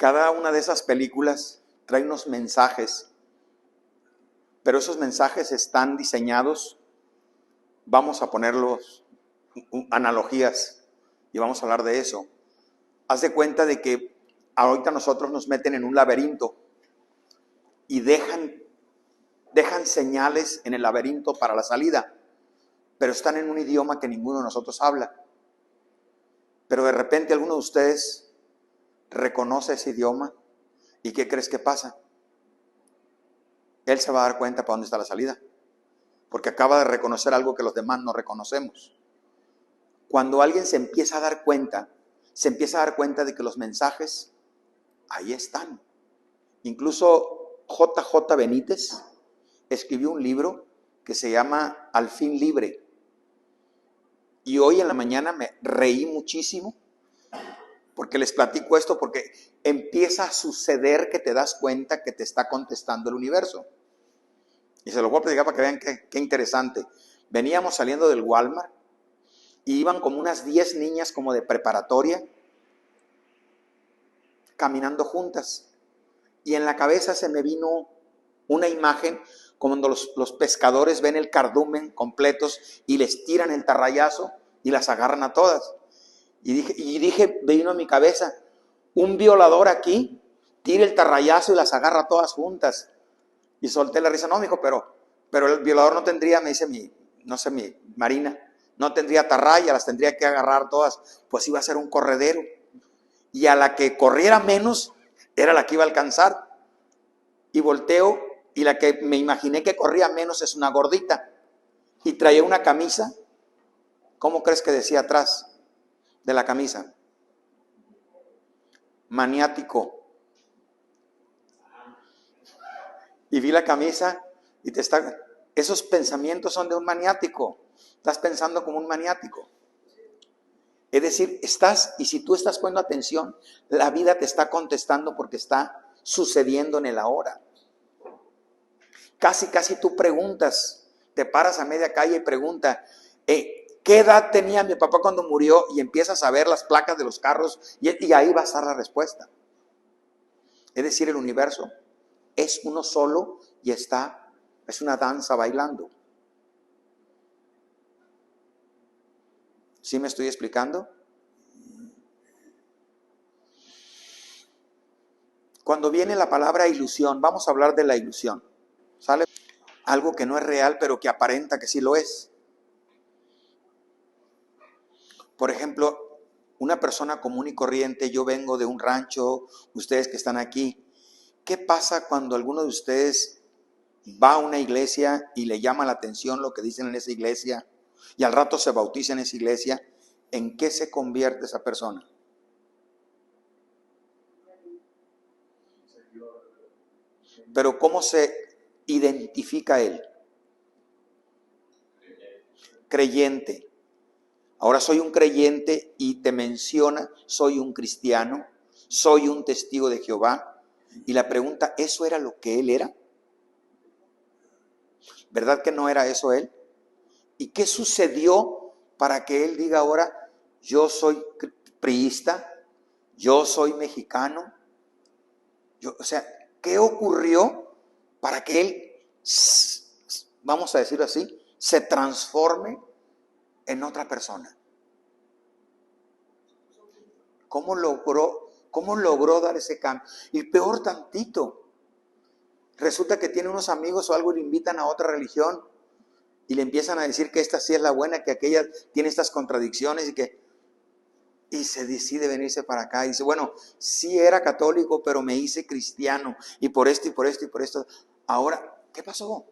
Cada una de esas películas trae unos mensajes, pero esos mensajes están diseñados, vamos a ponerlos analogías y vamos a hablar de eso. Haz de cuenta de que ahorita nosotros nos meten en un laberinto y dejan señales en el laberinto para la salida, pero están en un idioma que ninguno de nosotros habla. Pero de repente alguno de ustedes reconoce ese idioma y ¿qué crees que pasa? Él se va a dar cuenta para dónde está la salida, porque acaba de reconocer algo que los demás no reconocemos. Cuando alguien se empieza a dar cuenta de que los mensajes ahí están. Incluso J.J. Benítez escribió un libro que se llama Al fin libre. Y hoy en la mañana me reí muchísimo porque les platico esto, porque empieza a suceder que te das cuenta que te está contestando el universo. Y se lo voy a platicar para que vean qué interesante. Veníamos saliendo del Walmart y iban como unas 10 niñas como de preparatoria caminando juntas. Y en la cabeza se me vino una imagen como cuando los pescadores ven el cardumen completos y les tiran el tarrayazo y las agarran a todas. Y dije, vino a mi cabeza, un violador aquí tira el tarrayazo y las agarra a todas juntas. Y solté la risa. No, mijo, pero el violador no tendría, me dice mi Marina, no tendría atarraya, las tendría que agarrar todas. Pues iba a ser un corredero. Y a la que corriera menos, era la que iba a alcanzar. Y volteo, y la que me imaginé que corría menos es una gordita. Y traía una camisa. ¿Cómo crees que decía atrás de la camisa? Maniático. Y vi la camisa y esos pensamientos son de un maniático. Estás pensando como un maniático. Es decir, y si tú estás poniendo atención, la vida te está contestando porque está sucediendo en el ahora. Casi tú preguntas, te paras a media calle y preguntas, ¿qué edad tenía mi papá cuando murió? Y empiezas a ver las placas de los carros y ahí va a estar la respuesta. Es decir, el universo es uno solo y es una danza bailando. ¿Sí me estoy explicando? Cuando viene la palabra ilusión, vamos a hablar de la ilusión. ¿Sale? Algo que no es real, pero que aparenta que sí lo es. Por ejemplo, una persona común y corriente, yo vengo de un rancho, ustedes que están aquí, ¿qué pasa cuando alguno de ustedes va a una iglesia y le llama la atención lo que dicen en esa iglesia y al rato se bautiza en esa iglesia? ¿En qué se convierte esa persona? Pero ¿cómo se identifica él? Creyente. Ahora soy un creyente y te menciona, soy un cristiano, soy un testigo de Jehová. Y la pregunta, ¿eso era lo que él era? ¿Verdad que no era eso él? ¿Y qué sucedió para que él diga ahora, yo soy priista, yo soy mexicano? O sea, ¿qué ocurrió para que él, vamos a decirlo así, se transforme en otra persona? ¿Cómo logró dar ese cambio? Y peor tantito, resulta que tiene unos amigos o algo y le invitan a otra religión y le empiezan a decir que esta sí es la buena, que aquella tiene estas contradicciones y se decide venirse para acá y dice, bueno, sí era católico, pero me hice cristiano y por esto y por esto y por esto. Ahora, ¿qué pasó?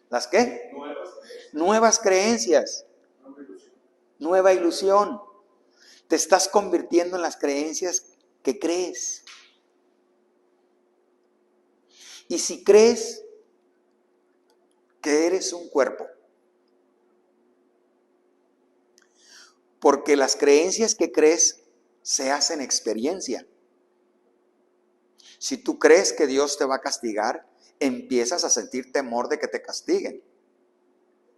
¿Las qué? Nuevas creencias. Nueva ilusión. Te estás convirtiendo en las creencias que crees. Y si crees que eres un cuerpo, porque las creencias que crees se hacen experiencia. Si tú crees que Dios te va a castigar, empiezas a sentir temor de que te castiguen.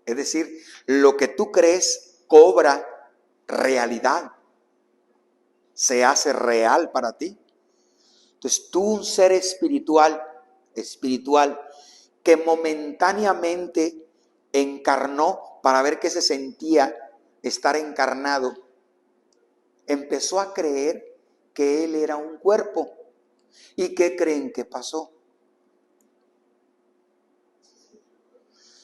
Es decir, lo que tú crees cobra realidad. se hace real para ti. Entonces tú, un ser espiritual, que momentáneamente encarnó para ver qué se sentía estar encarnado, empezó a creer que él era un cuerpo. ¿Y qué creen que pasó?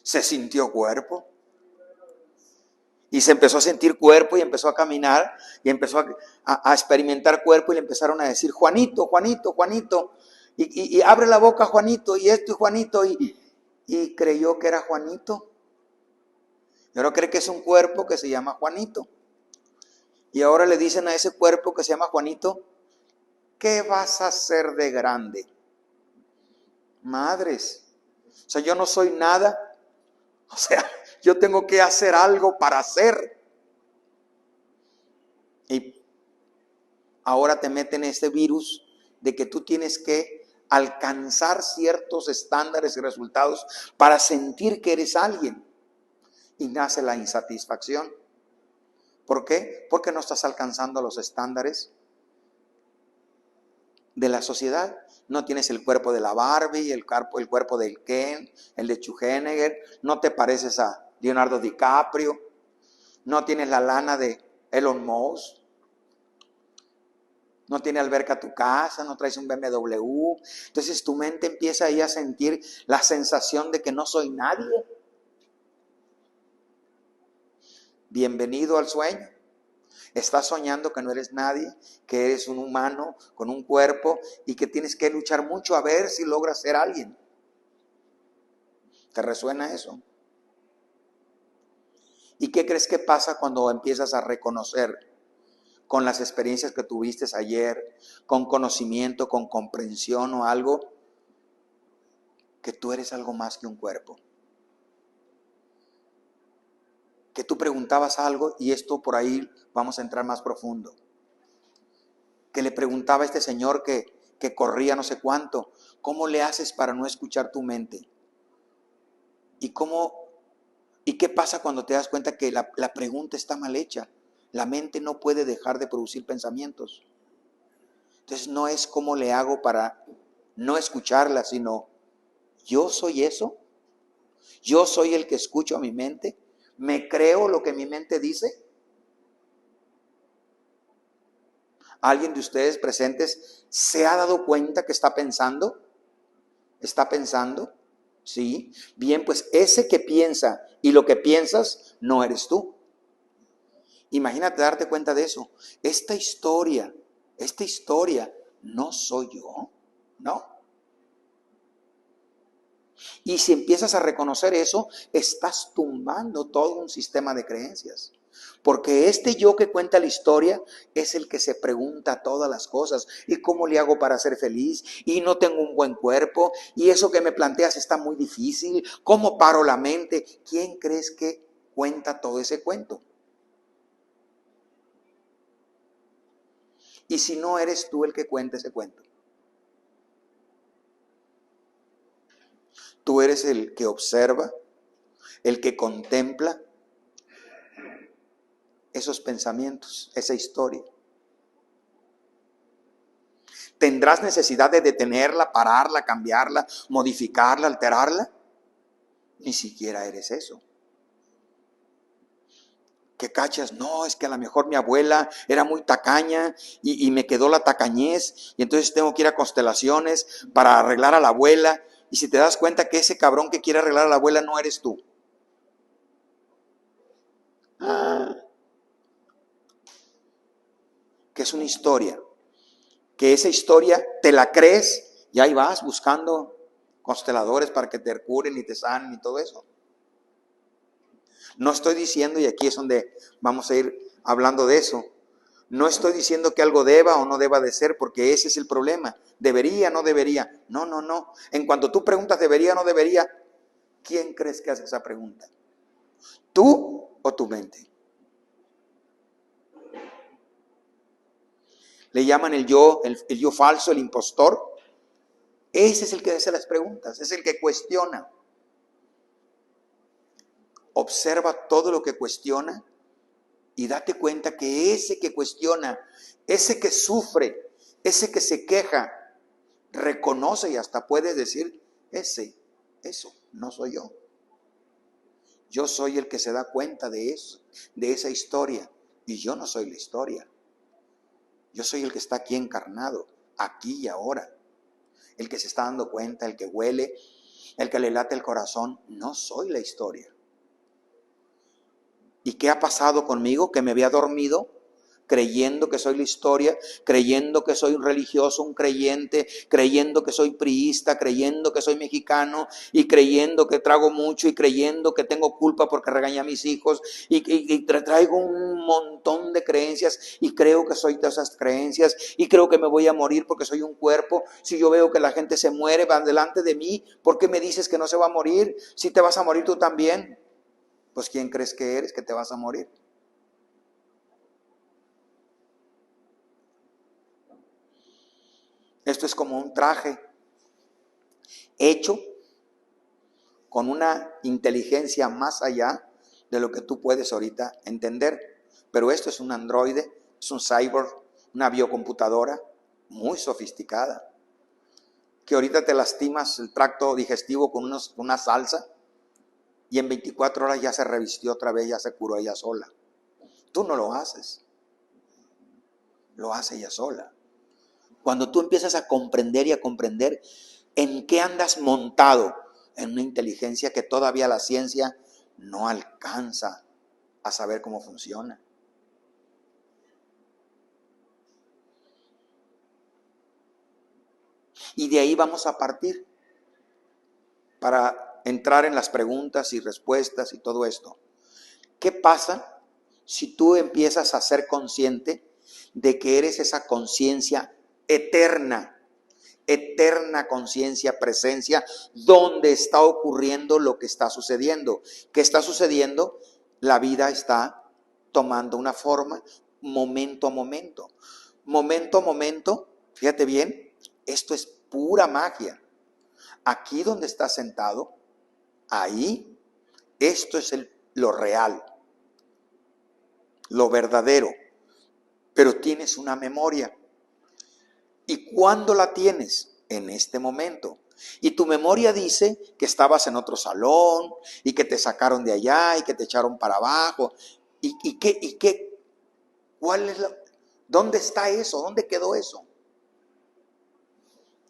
Se sintió cuerpo. Y se empezó a sentir cuerpo y empezó a caminar y empezó a experimentar cuerpo y le empezaron a decir, Juanito, Juanito, Juanito. Y abre la boca, Juanito, y esto y Juanito. Y creyó que era Juanito. Y ahora cree que es un cuerpo que se llama Juanito. Y ahora le dicen a ese cuerpo que se llama Juanito, ¿qué vas a hacer de grande? Madres, o sea, yo no soy nada. O sea, yo tengo que hacer algo para ser. Y ahora te meten este virus de que tú tienes que alcanzar ciertos estándares y resultados para sentir que eres alguien. Y nace la insatisfacción. ¿Por qué? Porque no estás alcanzando los estándares de la sociedad. No tienes el cuerpo de la Barbie, el cuerpo del Ken, el de Schwarzenegger. No te pareces a Leonardo DiCaprio. No tienes la lana de Elon Musk. No tiene alberca tu casa, no traes un BMW. Entonces tu mente empieza ahí a sentir la sensación de que no soy nadie. Bienvenido al sueño. Estás soñando que no eres nadie, que eres un humano con un cuerpo y que tienes que luchar mucho a ver si logras ser alguien. ¿Te resuena eso? ¿Y qué crees que pasa cuando empiezas a reconocer con las experiencias que tuviste ayer, con conocimiento, con comprensión o algo, que tú eres algo más que un cuerpo? Que tú preguntabas algo, y esto por ahí vamos a entrar más profundo. Que le preguntaba a este señor que corría no sé cuánto, ¿cómo le haces para no escuchar tu mente? ¿Y qué pasa cuando te das cuenta que la pregunta está mal hecha? La mente no puede dejar de producir pensamientos. Entonces no es cómo le hago para no escucharla, sino yo soy eso. Yo soy el que escucho a mi mente. ¿Me creo lo que mi mente dice? ¿Alguien de ustedes presentes se ha dado cuenta que está pensando? ¿Está pensando? Sí. Bien, pues ese que piensa y lo que piensas no eres tú. Imagínate darte cuenta de eso. Esta historia no soy yo, ¿no? Y si empiezas a reconocer eso, estás tumbando todo un sistema de creencias. Porque este yo que cuenta la historia es el que se pregunta todas las cosas. ¿Y cómo le hago para ser feliz? Y no tengo un buen cuerpo. Y eso que me planteas está muy difícil. ¿Cómo paro la mente? ¿Quién crees que cuenta todo ese cuento? ¿Y si no eres tú el que cuenta ese cuento? Tú eres el que observa, el que contempla esos pensamientos, esa historia. ¿Tendrás necesidad de detenerla, pararla, cambiarla, modificarla, alterarla? Ni siquiera eres eso. ¿Qué cachas? No, es que a lo mejor mi abuela era muy tacaña y me quedó la tacañez y entonces tengo que ir a constelaciones para arreglar a la abuela. Y si te das cuenta que ese cabrón que quiere arreglar a la abuela no eres tú. Que es una historia. Que esa historia te la crees y ahí vas buscando consteladores para que te curen y te sanen y todo eso. No estoy diciendo, y aquí es donde vamos a ir hablando de eso, no estoy diciendo que algo deba o no deba de ser, porque ese es el problema. ¿Debería o no debería? No, no, no. En cuanto tú preguntas debería o no debería, ¿quién crees que hace esa pregunta? ¿Tú o tu mente? Le llaman el yo falso, el impostor. Ese es el que hace las preguntas, es el que cuestiona. Observa todo lo que cuestiona Y date cuenta que ese que cuestiona, ese que sufre, ese que se queja, reconoce y hasta puede decir, eso no soy yo. Yo soy el que se da cuenta de eso, de esa historia. Y yo no soy la historia. Yo soy el que está aquí encarnado, aquí y ahora. El que se está dando cuenta, el que huele, el que le late el corazón. No soy la historia. ¿Y qué ha pasado conmigo? Que me había dormido creyendo que soy la historia, creyendo que soy un religioso, un creyente, creyendo que soy priista, creyendo que soy mexicano y creyendo que trago mucho y creyendo que tengo culpa porque regañé a mis hijos y traigo un montón de creencias y creo que soy de esas creencias y creo que me voy a morir porque soy un cuerpo. Si yo veo que la gente se muere, van delante de mí, ¿por qué me dices que no se va a morir? Si te vas a morir tú también. Pues ¿quién crees que eres que te vas a morir? Esto es como un traje hecho con una inteligencia más allá de lo que tú puedes ahorita entender. Pero esto es un androide, es un cyborg, una biocomputadora muy sofisticada, que ahorita te lastimas el tracto digestivo con una salsa y en 24 horas ya se revistió otra vez, ya se curó ella sola. Tú no lo haces, lo hace ella sola. Cuando tú empiezas a comprender y a comprender en qué andas montado, en una inteligencia que todavía la ciencia no alcanza a saber cómo funciona. Y de ahí vamos a partir para entrar en las preguntas y respuestas y todo esto. ¿Qué pasa si tú empiezas a ser consciente de que eres esa conciencia eterna? Eterna conciencia, presencia, donde está ocurriendo lo que está sucediendo. ¿Qué está sucediendo? La vida está tomando una forma momento a momento. Momento a momento, fíjate bien, esto es pura magia. Aquí donde estás sentado, ahí, esto es lo real, lo verdadero, pero tienes una memoria. ¿Y cuándo la tienes? En este momento. Y tu memoria dice que estabas en otro salón y que te sacaron de allá y que te echaron para abajo. ¿Y qué? ¿Cuál es dónde está eso? ¿Dónde quedó eso?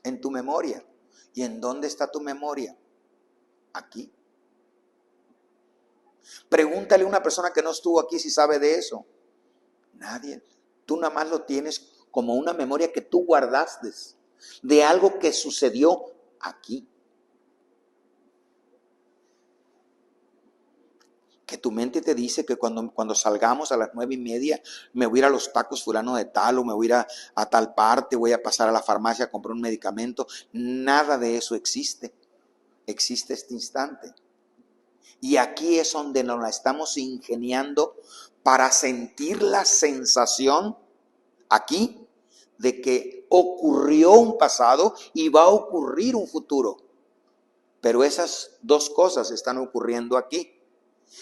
En tu memoria. ¿Y en dónde está tu memoria? Aquí. Pregúntale a una persona que no estuvo aquí si sabe de eso. Nadie. Tú nada más lo tienes como una memoria que tú guardaste de algo que sucedió aquí. Que tu mente te dice que cuando salgamos a las 9:30 me voy a ir a los tacos fulano de tal o me voy a ir a tal parte, voy a pasar a la farmacia a comprar un medicamento. Nada de eso existe. Existe este instante. Y aquí es donde nos la estamos ingeniando para sentir la sensación aquí de que ocurrió un pasado y va a ocurrir un futuro. Pero esas dos cosas están ocurriendo aquí.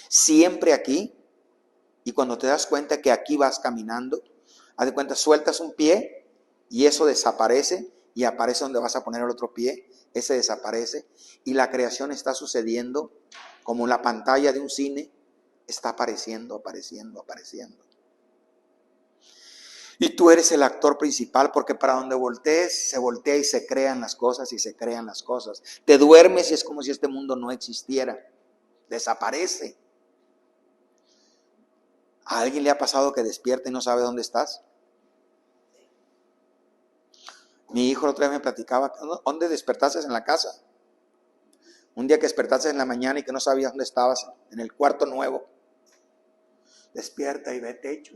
Siempre aquí. Y cuando te das cuenta que aquí vas caminando, haz de cuenta, sueltas un pie y eso desaparece y aparece donde vas a poner el otro pie, ese desaparece y la creación está sucediendo como la pantalla de un cine, está apareciendo, apareciendo, apareciendo. Y tú eres el actor principal porque para donde voltees, se voltea y se crean las cosas y se crean las cosas. Te duermes y es como si este mundo no existiera. Desaparece. ¿A alguien le ha pasado que despierta y no sabe dónde estás? Mi hijo la otra vez me platicaba, ¿dónde despertaste en la casa? Un día que despertaste en la mañana y que no sabías dónde estabas, en el cuarto nuevo. Despierta y ve techo.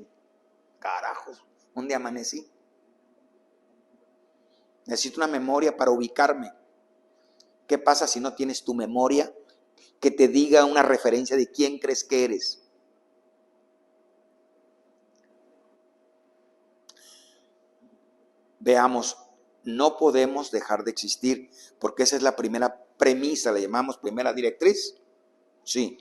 Carajos, un día amanecí. Necesito una memoria para ubicarme. ¿Qué pasa si no tienes tu memoria que te diga una referencia de quién crees que eres? Veamos, no podemos dejar de existir, porque esa es la primera premisa, le llamamos primera directriz. Sí,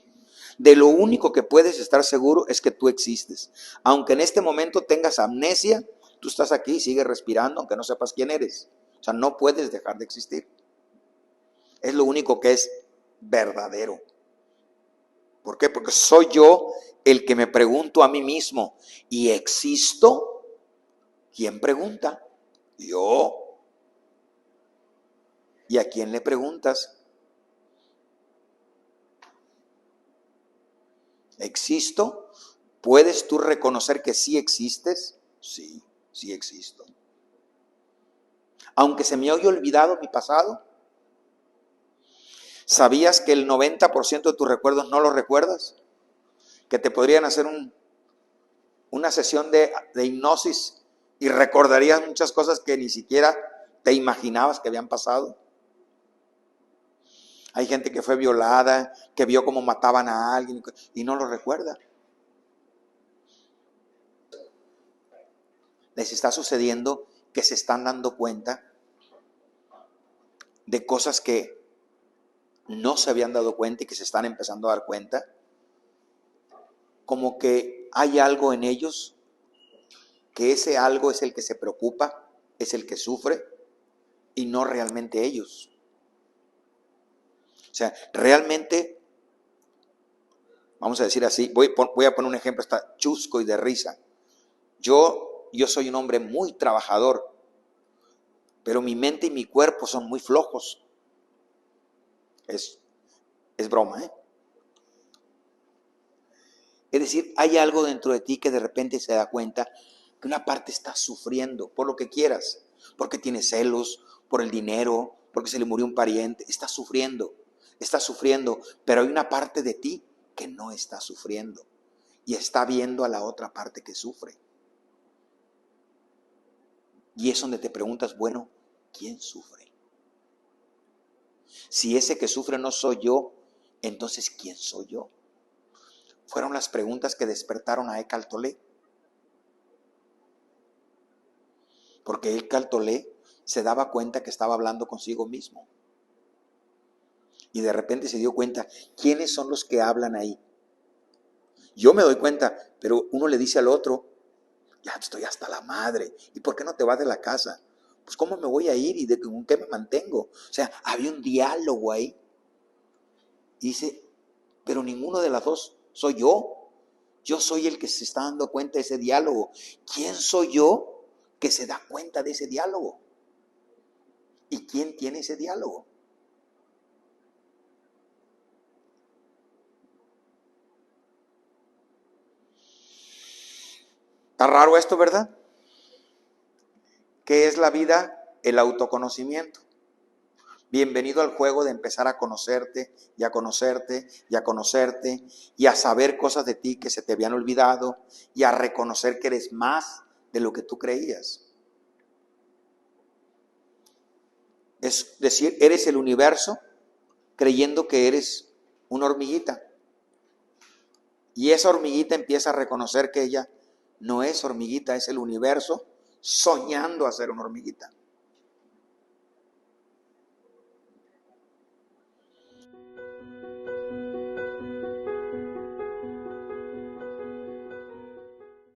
De lo único que puedes estar seguro es que tú existes. Aunque en este momento tengas amnesia, tú estás aquí y sigues respirando, aunque no sepas quién eres. O sea, no puedes dejar de existir. Es lo único que es verdadero. ¿Por qué? Porque soy yo el que me pregunto a mí mismo, ¿y existo? ¿Quién pregunta? Yo. ¿Y a quién le preguntas? ¿Existo? ¿Puedes tú reconocer que sí existes? Sí, sí existo. Aunque se me haya olvidado mi pasado, ¿sabías que el 90% de tus recuerdos no los recuerdas? Que te podrían hacer una sesión de hipnosis y recordarías muchas cosas que ni siquiera te imaginabas que habían pasado. Hay gente que fue violada, que vio cómo mataban a alguien y no lo recuerda. Les está sucediendo que se están dando cuenta de cosas que no se habían dado cuenta y que se están empezando a dar cuenta. Como que hay algo en ellos, que ese algo es el que se preocupa, es el que sufre y no realmente ellos. O sea, realmente, vamos a decir así, voy a poner un ejemplo, está chusco y de risa. Yo soy un hombre muy trabajador, pero mi mente y mi cuerpo son muy flojos. Es broma, ¿eh? Es decir, hay algo dentro de ti que de repente se da cuenta que una parte está sufriendo por lo que quieras, porque tiene celos, por el dinero, porque se le murió un pariente, está sufriendo, pero hay una parte de ti que no está sufriendo y está viendo a la otra parte que sufre. Y es donde te preguntas, bueno, ¿quién sufre? Si ese que sufre no soy yo, entonces ¿quién soy yo? Fueron las preguntas que despertaron a Eckhart Tolle. Porque Eckhart Tolle se daba cuenta que estaba hablando consigo mismo. Y de repente se dio cuenta, ¿quiénes son los que hablan ahí? Yo me doy cuenta, pero uno le dice al otro, ya estoy hasta la madre. ¿Y por qué no te vas de la casa? Pues ¿cómo me voy a ir y con qué me mantengo? O sea, había un diálogo ahí. Y dice, pero ninguno de las dos soy yo. Yo soy el que se está dando cuenta de ese diálogo. ¿Quién soy yo que se da cuenta de ese diálogo? ¿Y quién tiene ese diálogo? Está raro esto, ¿verdad? ¿Qué es la vida? El autoconocimiento. Bienvenido al juego de empezar a conocerte y a conocerte y a conocerte y a saber cosas de ti que se te habían olvidado y a reconocer que eres más de lo que tú creías. Es decir, eres el universo creyendo que eres una hormiguita. Y esa hormiguita empieza a reconocer que ella no es hormiguita, es el universo soñando a ser una hormiguita.